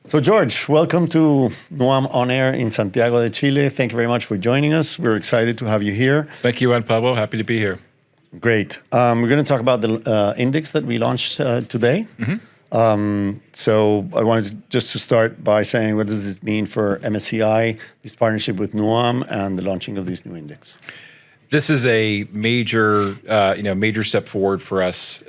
So George, welcome to nuam On Air in Santiago de Chile. Thank you very much for joining us. We're excited to have you here. Thank you, Juan Pablo. Happy to be here. Great. We're going to talk about the index that we launched today. So I wanted just to start by saying, what does this mean for MSCI, this partnership with nuam, and the launching of this new index? This is a major, major step forward for us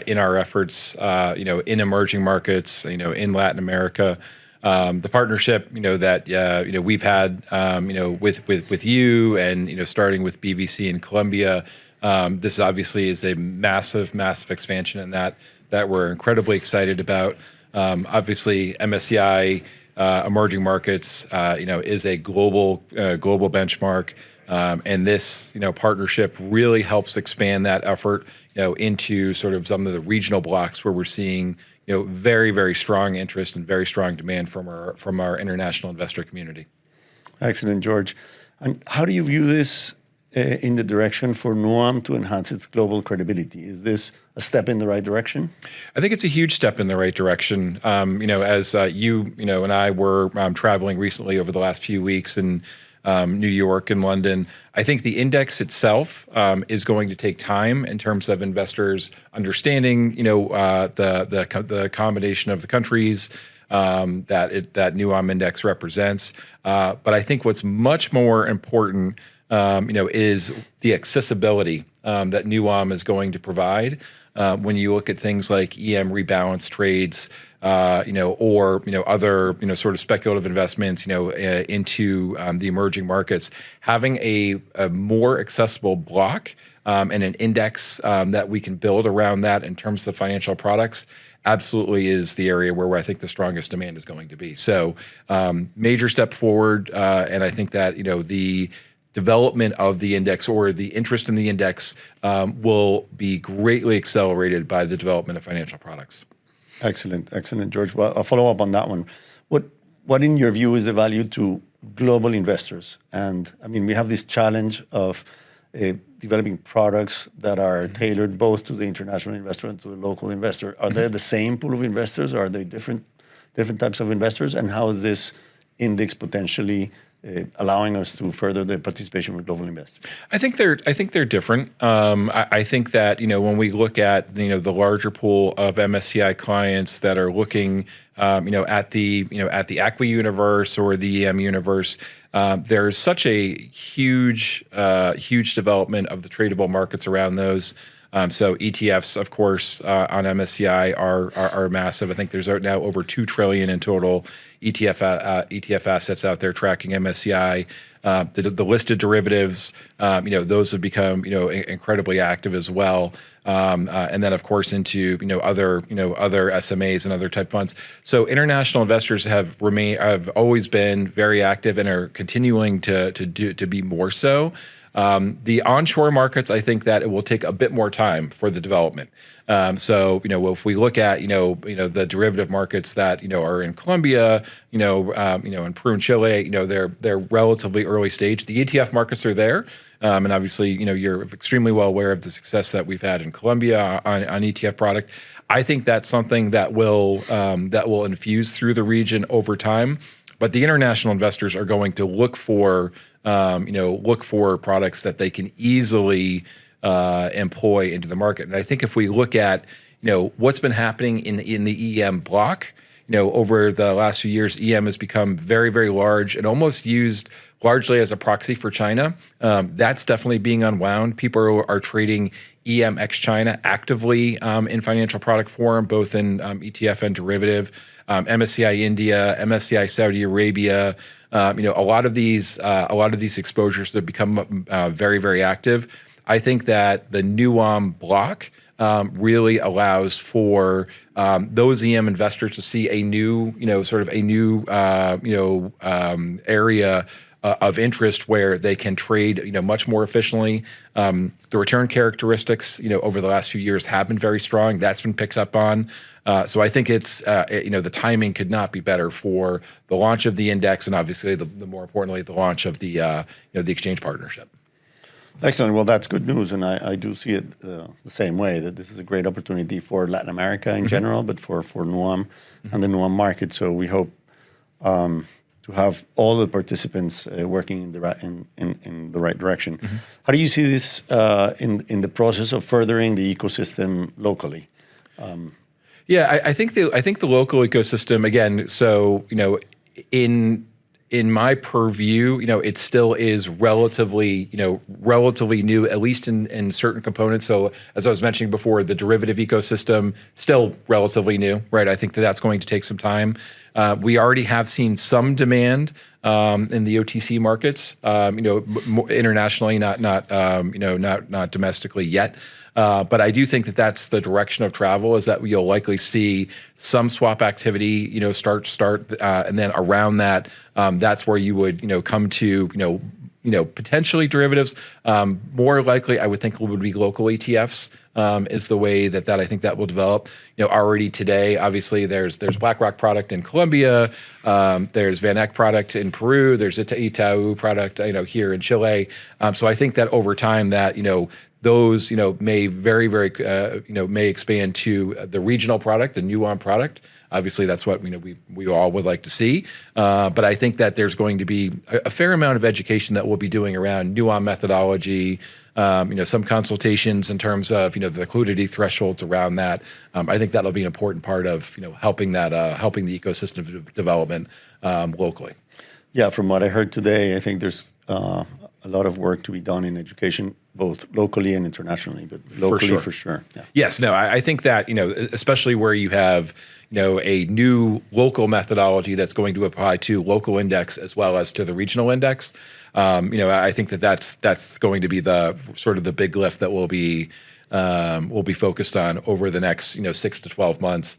in our efforts, in emerging markets, in Latin America. The partnership, that we've had, with you, and starting with BBC in Colombia. This obviously is a massive expansion, and that we're incredibly excited about. Obviously, MSCI emerging markets, is a global benchmark. And this, partnership really helps expand that effort, into sort of some of the regional blocks where we're seeing, very, very strong interest and very strong demand from our international investor community. Excellent, George. And how do you view this in the direction for nuam to enhance its global credibility? Is this a step in the right direction? I think it's a huge step in the right direction. As you and I were traveling recently over the last few weeks in New York and London, I think the index itself is going to take time in terms of investors understanding, the combination of the countries that nuam index represents. But I think what's much more important, is the accessibility that nuam is going to provide. When you look at things like EM rebalance trades, or other sort of speculative investments, into the emerging markets, having a more accessible block and an index that we can build around that in terms of financial products absolutely is the area where I think the strongest demand is going to be. So major step forward, and I think that the development of the index or the interest in the index will be greatly accelerated by the development of financial products. Excellent, George. Well, I'll follow up on that one. What in your view is the value to global investors? And I mean, we have this challenge of developing products that are tailored both to the international investor and to the local investor. Are they the same pool of investors, or are they different types of investors? And how is this index potentially allowing us to further the participation with global investors? I think they're different. I think that when we look at the larger pool of MSCI clients that are looking at the Aqua universe or the EM universe, there's such a huge development of the tradable markets around those. So ETFs, of course, on MSCI are massive. I think there's now over $2 trillion in total ETF assets out there tracking MSCI. The listed derivatives, those have become incredibly active as well. And then of course into other SMAs and other type funds. So international investors have always been very active and are continuing to be more so. The onshore markets, I think that it will take a bit more time for the development. So if we look at the derivative markets that are in Colombia, in Peru and Chile, they're relatively early stage. The ETF markets are there, and obviously you're extremely well aware of the success that we've had in Colombia on ETF product. I think that's something that will infuse through the region over time. But the international investors are going to look for products that they can easily employ into the market. And I think if we look at what's been happening in the EM block, over the last few years, EM has become very, very large and almost used largely as a proxy for China. That's definitely being unwound. People are trading EM ex China actively in financial product form, both in ETF and derivative. MSCI India, MSCI Saudi Arabia, a lot of these exposures have become very, very active. I think that the nuam block really allows for those EM investors to see a new, area of interest where they can trade, much more efficiently. The return characteristics, over the last few years have been very strong. That's been picked up on. So I think it's, the timing could not be better for the launch of the index, and obviously, the more importantly, the launch of the exchange partnership. Excellent. Well, that's good news, and I do see it the same way, that this is a great opportunity for Latin America in general, but for nuam and the nuam market. So we hope to have all the participants working in the right direction. How do you see this in the process of furthering the ecosystem locally? Yeah, I think the local ecosystem, again, so in my purview, it still is relatively new, at least in certain components. So as I was mentioning before, the derivative ecosystem still relatively new, right? I think that's going to take some time. We already have seen some demand in the OTC markets, internationally, not domestically yet. But I do think that that's the direction of travel, is that you'll likely see some swap activity, start, and then around that, that's where you would, come to, potentially derivatives. More likely, I would think it would be local ETFs. Is the way that I think that will develop. Already today, obviously there's BlackRock product in Colombia, there's Van Eck product in Peru, there's Itaú product, here in Chile. So I think that over time that, those, may very, very, may expand to the regional product, the nuam product. Obviously, that's what we all would like to see. But I think that there's going to be a fair amount of education that we'll be doing around nuam methodology, some consultations in terms of, the liquidity thresholds around that. I think that'll be an important part of, helping the ecosystem development locally. Yeah, from what I heard today, I think there's a lot of work to be done in education, both locally and internationally, but locally for sure. Yeah. Yes, no, I think that, especially where you have, a new local methodology that's going to apply to local index as well as to the regional index. I think that's going to be the sort of the big lift that we'll be focused on over the next 6 to 12 months.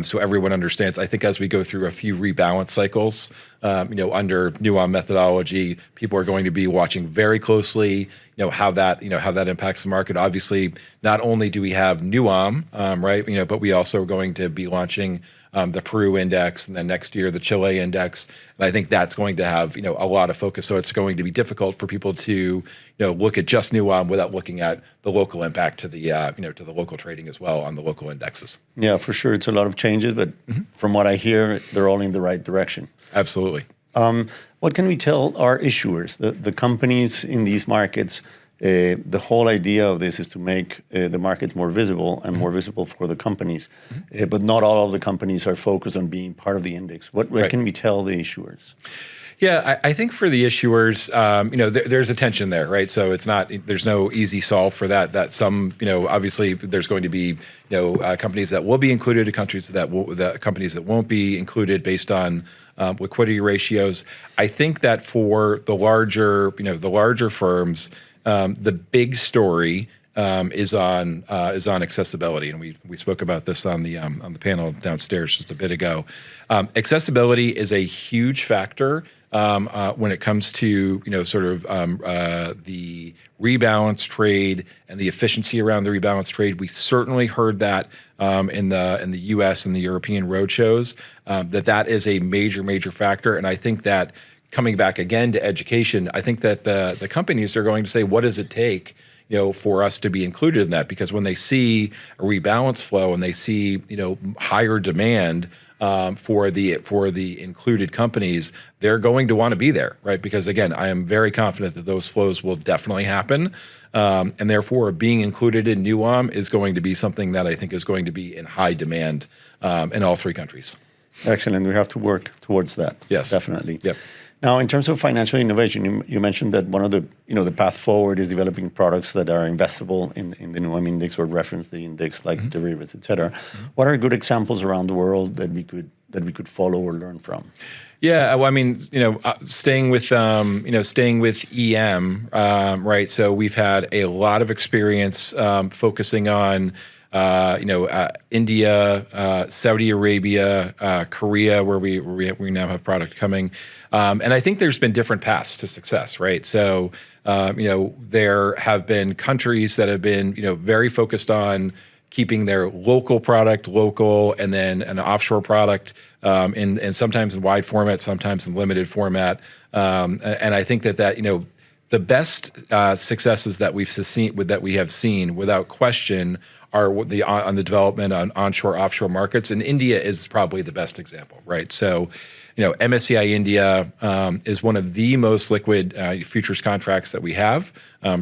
So everyone understands. I think as we go through a few rebalance cycles, under nuam methodology, people are going to be watching very closely, how that impacts the market. Obviously, not only do we have nuam, right, but we also are going to be launching the Peru index, and then next year the Chile index, and I think that's going to have a lot of focus. So it's going to be difficult for people to look at just nuam without looking at the local impact to the to the local trading as well on the local indexes. Yeah, for sure, it's a lot of changes, but from what I hear, they're all in the right direction. Absolutely. What can we tell our issuers, the companies in these markets? The whole idea of this is to make the markets more visible and more visible for the companies. But not all of the companies are focused on being part of the index. What can we tell the issuers? Yeah, I think for the issuers, there's a tension there, right? So there's no easy solve for that. That some, obviously there's going to be, companies that will be included, companies that won't be included based on liquidity ratios. I think that for the larger firms, the big story is on accessibility, and we spoke about this on the panel downstairs just a bit ago. Accessibility is a huge factor when it comes to the rebalance trade and the efficiency around the rebalance trade. We certainly heard that in the U.S. and the European roadshows, that is a major factor, and I think that. Coming back again to education, I think that the companies are going to say, what does it take, for us to be included in that? Because when they see a rebalance flow and they see, higher demand for the included companies, they're going to want to be there, right? Because again, I am very confident that those flows will definitely happen, and therefore being included in nuam is going to be something that I think is going to be in high demand in all three countries. Excellent. We have to work towards that. Yes, definitely. Yep. Now, in terms of financial innovation, you mentioned that one of the the path forward is developing products that are investable in the nuam index or reference the index, like derivatives, et cetera. What are good examples around the world that we could follow or learn from? Yeah, well, I mean, staying with EM, right? So we've had a lot of experience focusing on. India, Saudi Arabia, Korea, where we now have product coming, and I think there's been different paths to success, right? So, there have been countries that have been, very focused on keeping their local product local, and then an offshore product, and sometimes in wide format, sometimes in limited format, and I think that the best successes that we have seen, without question, are on the development on onshore, offshore markets, and India is probably the best example, right? So, MSCI India is one of the most liquid futures contracts that we have,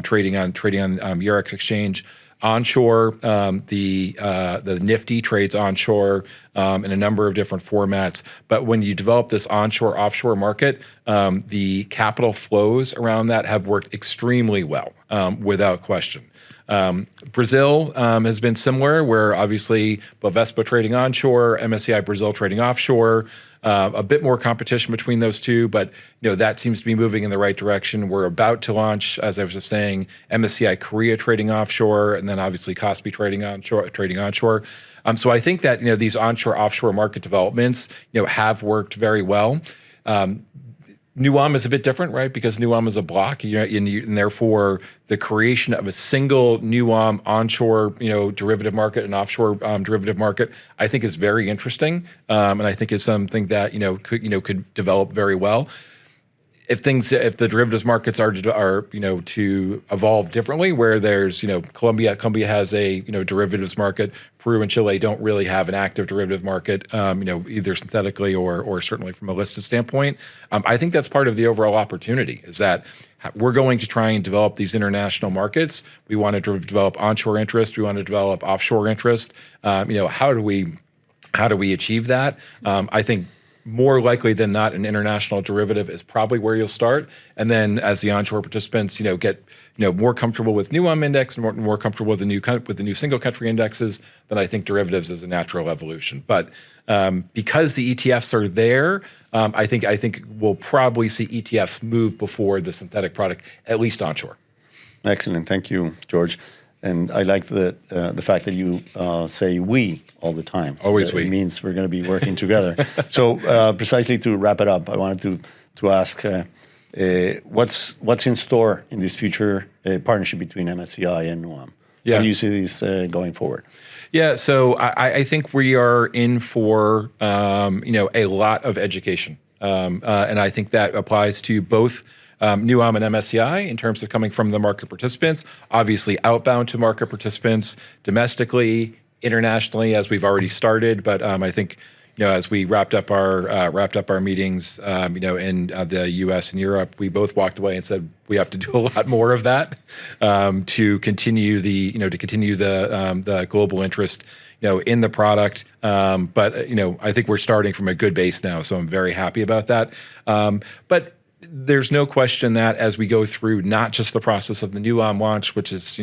trading on Eurex exchange. Onshore, the Nifty trades onshore in a number of different formats. But when you develop this onshore, offshore market, the capital flows around that have worked extremely well, without question. Brazil has been similar, where obviously Bovespa trading onshore, MSCI Brazil trading offshore. A bit more competition between those two, but that seems to be moving in the right direction. We're about to launch, as I was just saying, MSCI Korea trading offshore, and then obviously Kospi trading onshore. So I think that these onshore offshore market developments have worked very well. nuam is a bit different, right? Because nuam is a block, and therefore the creation of a single nuam onshore, derivative market and offshore derivative market, I think is very interesting, and I think is something that could develop very well. If the derivatives markets are to evolve differently, where there's Colombia has a derivatives market, Peru and Chile don't really have an active derivative market, either synthetically or certainly from a listed standpoint. I think that's part of the overall opportunity, is that we're going to try and develop these international markets. We want to develop onshore interest. We want to develop offshore interest. How do we achieve that? I think more likely than not, an international derivative is probably where you'll start, and then as the onshore participants, get more comfortable with nuam index and more comfortable with the new single country indexes, then I think derivatives is a natural evolution. But because the ETFs are there, I think we'll probably see ETFs move before the synthetic product, at least onshore. Excellent, thank you, George. And I like the fact that you say we all the time. So always we. It means we're going to be working together. So precisely to wrap it up, I wanted to ask what's in store in this future partnership between MSCI and nuam? Yeah. How do you see this going forward? Yeah, so I think we are in for a lot of education, and I think that applies to both nuam and MSCI in terms of coming from the market participants, obviously outbound to market participants, domestically, internationally, as we've already started. But I think as we wrapped up our meetings, in the U.S. and Europe, we both walked away and said we have to do a lot more of that to continue the global interest in the product. But I think we're starting from a good base now, so I'm very happy about that. But there's no question that as we go through not just the process of the nuam launch, which is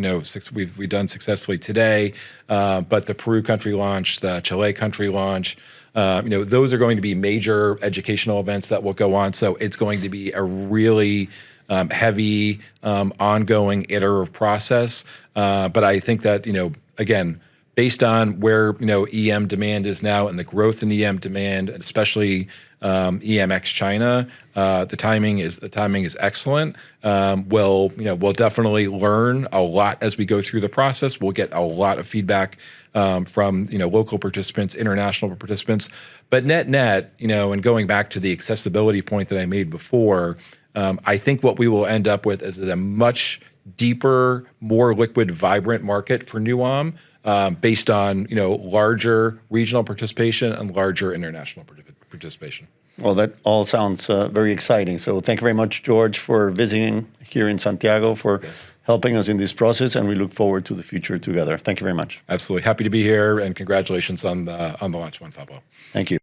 we've done successfully today, but the Peru country launch, the Chile country launch, those are going to be major educational events that will go on. So it's going to be a really heavy, ongoing, iterative process. But I think that again, based on where EM demand is now and the growth in EM demand, and especially EM ex China, the timing is excellent. We'll definitely learn a lot as we go through the process. We'll get a lot of feedback from local participants, international participants. But net, and going back to the accessibility point that I made before, I think what we will end up with is a much deeper, more liquid, vibrant market for nuam, based on larger regional participation and larger international participation. Well, that all sounds very exciting. So thank you very much, George, for visiting here in Santiago, for helping us in this process, and we look forward to the future together. Thank you very much. Absolutely. Happy to be here, and congratulations on the launch, Juan Pablo. Thank you.